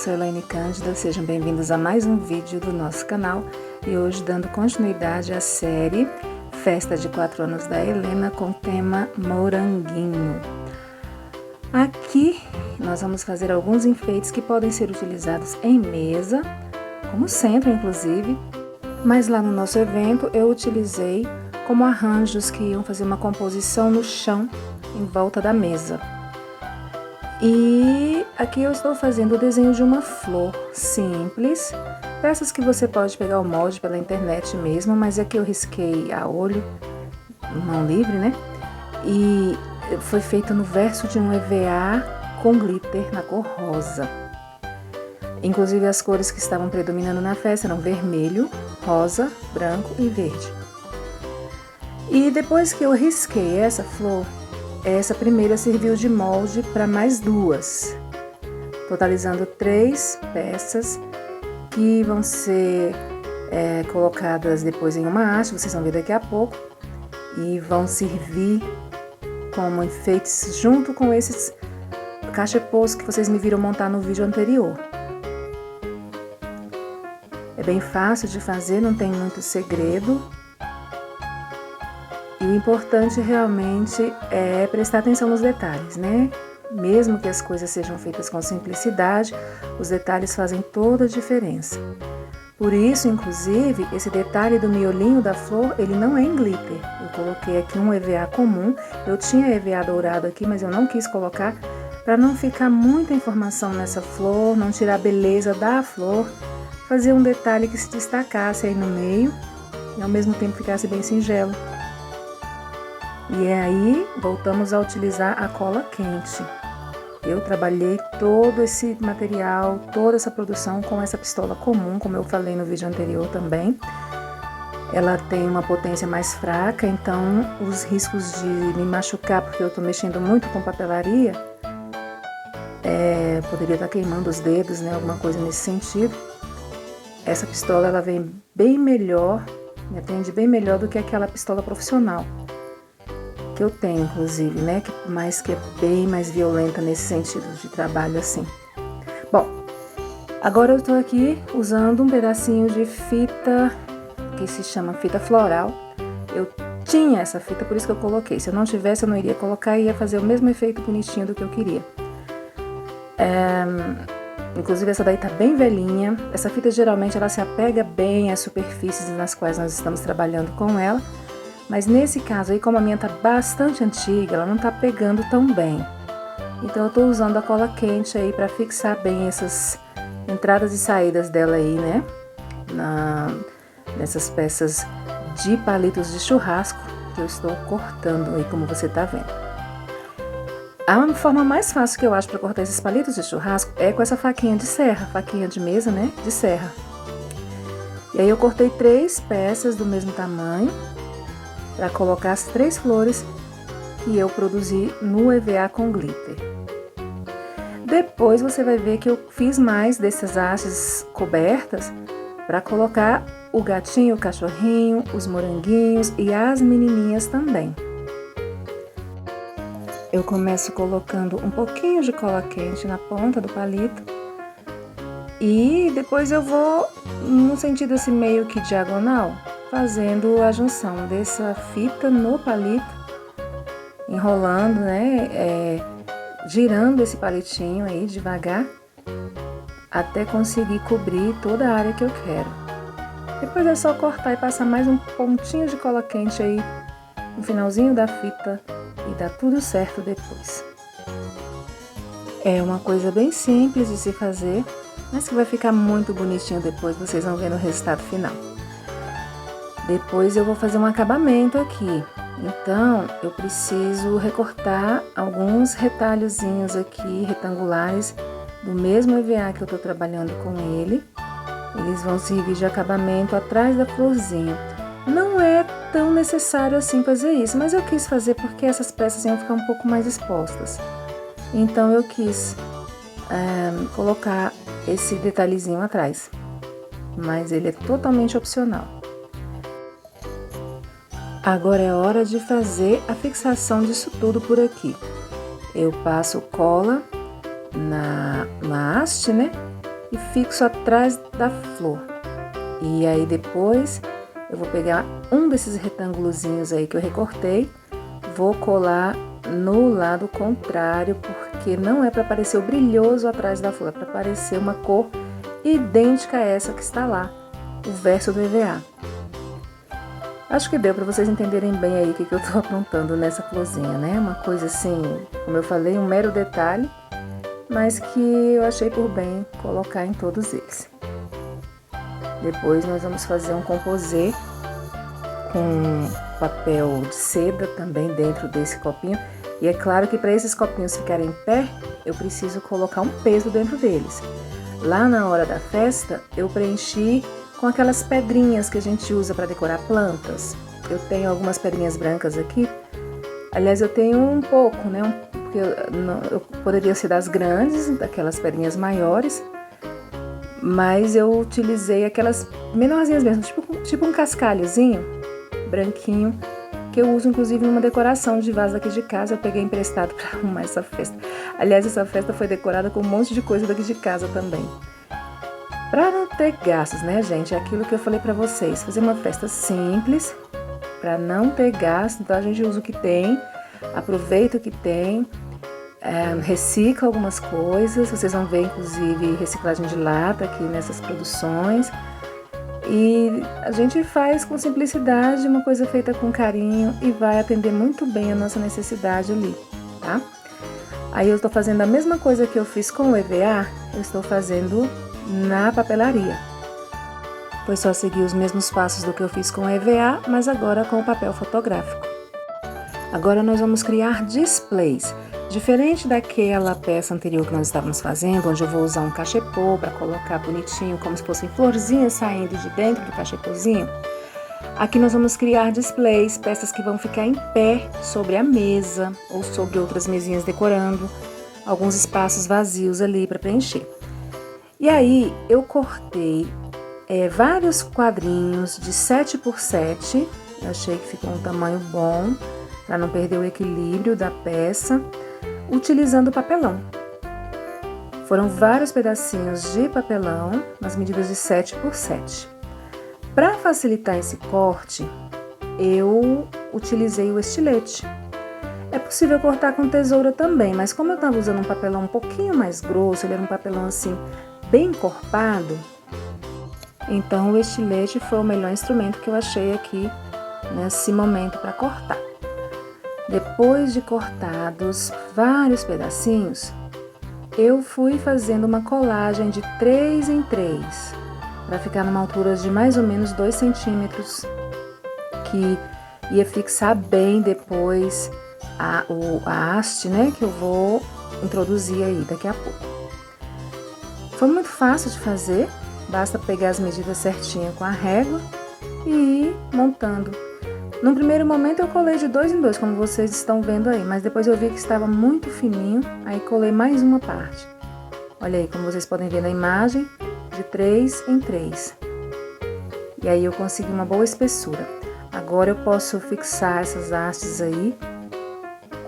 sou Elaine Cândida, sejam bem-vindos a mais um vídeo do nosso canal e hoje dando continuidade à série Festa de 4 anos da Helena com o tema Moranguinho. Aqui nós vamos fazer alguns enfeites que podem ser utilizados em mesa, como centro inclusive, mas lá no nosso evento eu utilizei como arranjos que iam fazer uma composição no chão em volta da mesa. E aqui eu estou fazendo o desenho de uma flor simples, peças que você pode pegar o molde pela internet mesmo, mas aqui eu risquei a olho, mão livre, né? E foi feito no verso de um EVA com glitter na cor rosa. Inclusive as cores que estavam predominando na festa eram vermelho, rosa, branco e verde. E depois que eu risquei essa flor, essa primeira serviu de molde para mais duas, totalizando 3 peças que vão ser colocadas depois em uma haste, vocês vão ver daqui a pouco, e vão servir como enfeites junto com esses cachepôs que vocês me viram montar no vídeo anterior. É bem fácil de fazer, não tem muito segredo. E o importante realmente é prestar atenção nos detalhes, né? Mesmo que as coisas sejam feitas com simplicidade, os detalhes fazem toda a diferença. Por isso, inclusive, esse detalhe do miolinho da flor, ele não é em glitter. Eu coloquei aqui um EVA comum, eu tinha EVA dourado aqui, mas eu não quis colocar para não ficar muita informação nessa flor, não tirar a beleza da flor, fazer um detalhe que se destacasse aí no meio e ao mesmo tempo ficasse bem singelo. E aí, voltamos a utilizar a cola quente. Eu trabalhei todo esse material, toda essa produção com essa pistola comum, como eu falei no vídeo anterior também. Ela tem uma potência mais fraca, então os riscos de me machucar, porque eu estou mexendo muito com papelaria, poderia estar queimando os dedos, né, alguma coisa nesse sentido. Essa pistola, ela vem bem melhor, me atende bem melhor do que aquela pistola profissional que eu tenho, inclusive, né, mas que é bem mais violenta nesse sentido de trabalho assim. Bom, agora eu tô aqui usando um pedacinho de fita que se chama fita floral. Eu tinha essa fita, por isso que eu coloquei. Se eu não tivesse, eu não iria colocar e ia fazer o mesmo efeito bonitinho do que eu queria. Inclusive essa daí tá bem velhinha. Essa fita geralmente ela se apega bem às superfícies nas quais nós estamos trabalhando com ela. Mas nesse caso aí, como a minha tá bastante antiga, ela não tá pegando tão bem. Então eu tô usando a cola quente aí para fixar bem essas entradas e saídas dela aí, né? Nessas peças de palitos de churrasco que eu estou cortando aí, como você tá vendo. A forma mais fácil que eu acho para cortar esses palitos de churrasco é com essa faquinha de serra, faquinha de mesa, né? De serra. E aí eu cortei 3 peças do mesmo tamanho, para colocar as 3 flores que eu produzi no EVA com glitter. Depois você vai ver que eu fiz mais dessas hastes cobertas para colocar o gatinho, o cachorrinho, os moranguinhos e as menininhas também. Eu começo colocando um pouquinho de cola quente na ponta do palito e depois eu vou num sentido assim meio que diagonal, fazendo a junção dessa fita no palito, enrolando, né, girando esse palitinho aí devagar, até conseguir cobrir toda a área que eu quero. Depois é só cortar e passar mais um pontinho de cola quente aí no finalzinho da fita e dá tudo certo depois. É uma coisa bem simples de se fazer, mas que vai ficar muito bonitinho depois, vocês vão ver no resultado final. Depois eu vou fazer um acabamento aqui, então eu preciso recortar alguns retalhozinhos aqui, retangulares, do mesmo EVA que eu tô trabalhando com ele. Eles vão servir de acabamento atrás da florzinha. Não é tão necessário assim fazer isso, mas eu quis fazer porque essas peças iam ficar um pouco mais expostas. Então eu quis colocar esse detalhezinho atrás, mas ele é totalmente opcional. Agora é hora de fazer a fixação disso tudo por aqui. Eu passo cola na haste, né? e fixo atrás da flor. E aí depois eu vou pegar um desses retângulozinhos aí que eu recortei, vou colar no lado contrário, porque não é para parecer o brilhoso atrás da flor, é para parecer uma cor idêntica a essa que está lá, o verso do EVA. Acho que deu para vocês entenderem bem aí o que eu tô aprontando nessa florzinha, né? Uma coisa assim, como eu falei, um mero detalhe, mas que eu achei por bem colocar em todos eles. Depois nós vamos fazer um composê com papel de seda também dentro desse copinho. E é claro que para esses copinhos ficarem em pé, eu preciso colocar um peso dentro deles. Lá na hora da festa, eu preenchi com aquelas pedrinhas que a gente usa para decorar plantas. Eu tenho algumas pedrinhas brancas aqui. Aliás, eu tenho um pouco, né? Porque eu poderia ser das grandes, daquelas pedrinhas maiores. Mas eu utilizei aquelas menorzinhas mesmo, tipo um cascalhozinho branquinho, que eu uso inclusive numa decoração de vaso aqui de casa. Eu peguei emprestado para arrumar essa festa. Aliás, essa festa foi decorada com um monte de coisa daqui de casa também. Para não ter gastos, né, gente? É aquilo que eu falei para vocês, fazer uma festa simples, para não ter gasto. Então a gente usa o que tem, aproveita o que tem, recicla algumas coisas. Vocês vão ver inclusive reciclagem de lata aqui nessas produções. E a gente faz com simplicidade, uma coisa feita com carinho e vai atender muito bem a nossa necessidade ali, tá? Aí eu estou fazendo a mesma coisa que eu fiz com o EVA, eu estou fazendo na papelaria. Foi só seguir os mesmos passos do que eu fiz com o EVA, mas agora com o papel fotográfico. Agora nós vamos criar displays. Diferente daquela peça anterior que nós estávamos fazendo, onde eu vou usar um cachepô para colocar bonitinho, como se fossem florzinhas saindo de dentro do cachepôzinho, aqui nós vamos criar displays, peças que vão ficar em pé sobre a mesa ou sobre outras mesinhas decorando, alguns espaços vazios ali para preencher. E aí eu cortei vários quadrinhos de 7 por 7, eu achei que ficou um tamanho bom, para não perder o equilíbrio da peça, utilizando papelão. Foram vários pedacinhos de papelão, nas medidas de 7 por 7. Para facilitar esse corte, eu utilizei o estilete. É possível cortar com tesoura também, mas como eu estava usando um papelão um pouquinho mais grosso, ele era um papelão assim, bem encorpado, então o estilete foi o melhor instrumento que eu achei aqui nesse momento para cortar. Depois de cortados vários pedacinhos, eu fui fazendo uma colagem de 3 em 3, para ficar numa altura de mais ou menos 2 centímetros, que ia fixar bem depois a haste, né, que eu vou introduzir aí daqui a pouco. Foi muito fácil de fazer, basta pegar as medidas certinho com a régua e ir montando. No primeiro momento eu colei de 2 em 2, como vocês estão vendo aí, mas depois eu vi que estava muito fininho, aí colei mais uma parte. Olha aí, como vocês podem ver na imagem, de 3 em 3. E aí eu consegui uma boa espessura. Agora eu posso fixar essas hastes aí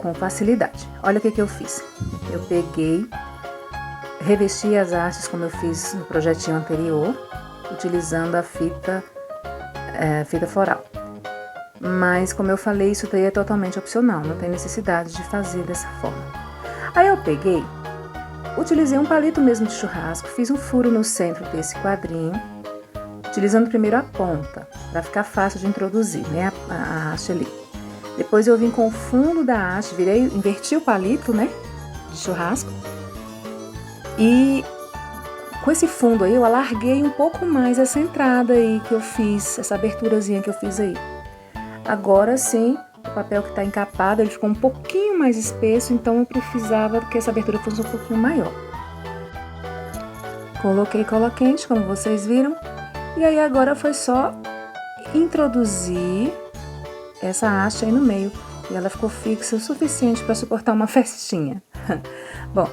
com facilidade. Olha o que eu fiz. Eu peguei, revesti as hastes como eu fiz no projetinho anterior, utilizando a fita floral. Mas, como eu falei, isso daí é totalmente opcional, não tem necessidade de fazer dessa forma. Aí eu peguei, utilizei um palito mesmo de churrasco, fiz um furo no centro desse quadrinho, utilizando primeiro a ponta, para ficar fácil de introduzir, né, a haste ali. Depois eu vim com o fundo da haste, inverti o palito, né, de churrasco, e com esse fundo aí eu alarguei um pouco mais essa entrada aí que eu fiz, essa aberturazinha que eu fiz aí. Agora sim, o papel que está encapado, ele ficou um pouquinho mais espesso, então eu precisava que essa abertura fosse um pouquinho maior. Coloquei cola quente, como vocês viram, e aí agora foi só introduzir essa haste aí no meio, e ela ficou fixa o suficiente para suportar uma festinha. Bom,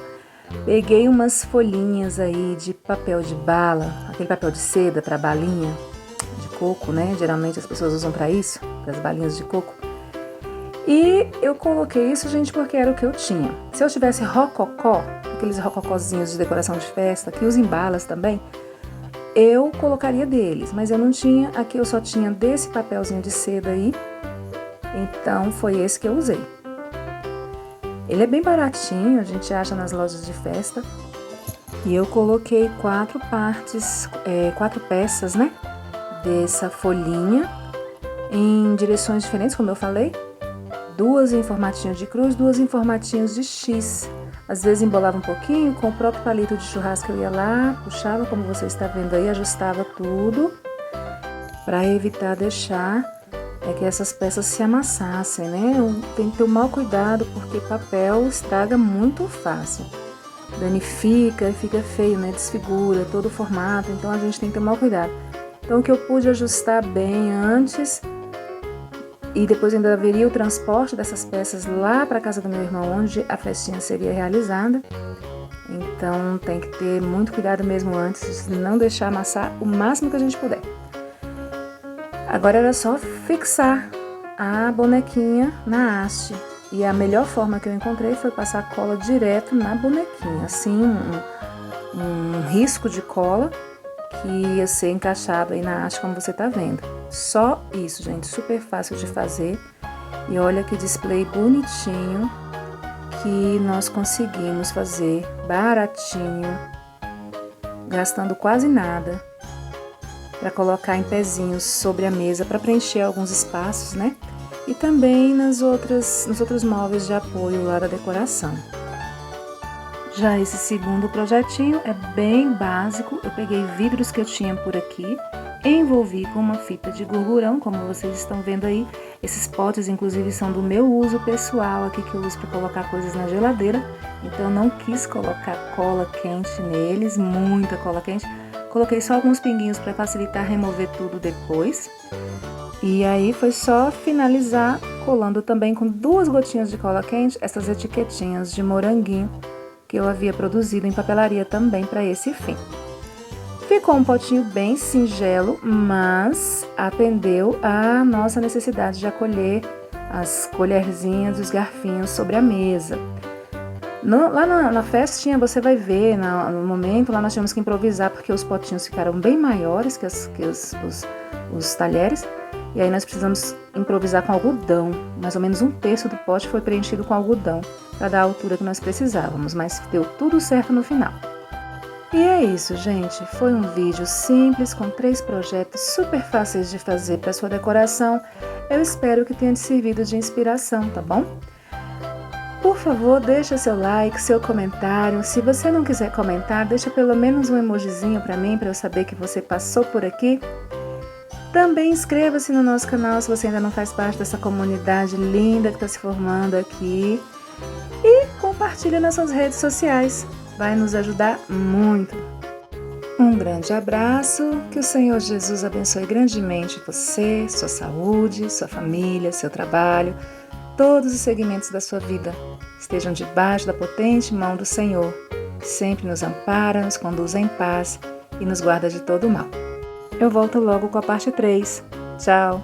peguei umas folhinhas aí de papel de bala, aquele papel de seda para balinha de coco, né? Geralmente as pessoas usam para isso, para as balinhas de coco. E eu coloquei isso, gente, porque era o que eu tinha. Se eu tivesse rococó, aqueles rococózinhos de decoração de festa, que os embalas também, eu colocaria deles, mas eu não tinha. Aqui eu só tinha desse papelzinho de seda aí, então foi esse que eu usei. Ele é bem baratinho, a gente acha nas lojas de festa. E eu coloquei 4 peças, né, dessa folhinha em direções diferentes, como eu falei. 2 em formatinho de cruz, 2 em formatinhos de X. Às vezes embolava um pouquinho, com o próprio palito de churrasco eu ia lá, puxava, como você está vendo aí, ajustava tudo para evitar deixar que essas peças se amassassem, né? Tem que ter o maior cuidado porque papel estraga muito fácil. Danifica, fica feio, né? Desfigura todo o formato, então a gente tem que ter o maior cuidado. Então o que eu pude ajustar bem antes, e depois ainda haveria o transporte dessas peças lá para a casa do meu irmão, onde a festinha seria realizada. Então tem que ter muito cuidado mesmo antes, de não deixar amassar o máximo que a gente puder. Agora era só fixar a bonequinha na haste. E a melhor forma que eu encontrei foi passar cola direto na bonequinha. Assim, um risco de cola que ia ser encaixado aí na haste, como você tá vendo. Só isso, gente, super fácil de fazer. E olha que display bonitinho que nós conseguimos fazer, baratinho, gastando quase nada, para colocar em pezinhos sobre a mesa para preencher alguns espaços, né? E também nos outros móveis de apoio lá da decoração. Já esse segundo projetinho é bem básico. Eu peguei vidros que eu tinha por aqui, envolvi com uma fita de gordurão, como vocês estão vendo aí. Esses potes, inclusive, são do meu uso pessoal aqui, que eu uso para colocar coisas na geladeira. Então, eu não quis colocar cola quente neles, muita cola quente. Coloquei só alguns pinguinhos para facilitar remover tudo depois. E aí foi só finalizar colando também com 2 gotinhas de cola quente essas etiquetinhas de moranguinho que eu havia produzido em papelaria também para esse fim. Ficou um potinho bem singelo, mas atendeu a nossa necessidade de acolher as colherzinhas e os garfinhos sobre a mesa. Lá na festinha você vai ver, no momento, lá nós tivemos que improvisar porque os potinhos ficaram bem maiores que os talheres. E aí nós precisamos improvisar com algodão. Mais ou menos 1/3 do pote foi preenchido com algodão para dar a altura que nós precisávamos, mas deu tudo certo no final. E é isso, gente. Foi um vídeo simples com 3 projetos super fáceis de fazer para sua decoração. Eu espero que tenha te servido de inspiração, tá bom? Por favor, deixa seu like, seu comentário. Se você não quiser comentar, deixa pelo menos um emojizinho para mim, para eu saber que você passou por aqui. Também inscreva-se no nosso canal se você ainda não faz parte dessa comunidade linda que está se formando aqui. E compartilhe nas suas redes sociais. Vai nos ajudar muito. Um grande abraço. Que o Senhor Jesus abençoe grandemente você, sua saúde, sua família, seu trabalho. Todos os segmentos da sua vida estejam debaixo da potente mão do Senhor, que sempre nos ampara, nos conduz em paz e nos guarda de todo o mal. Eu volto logo com a parte 3. Tchau!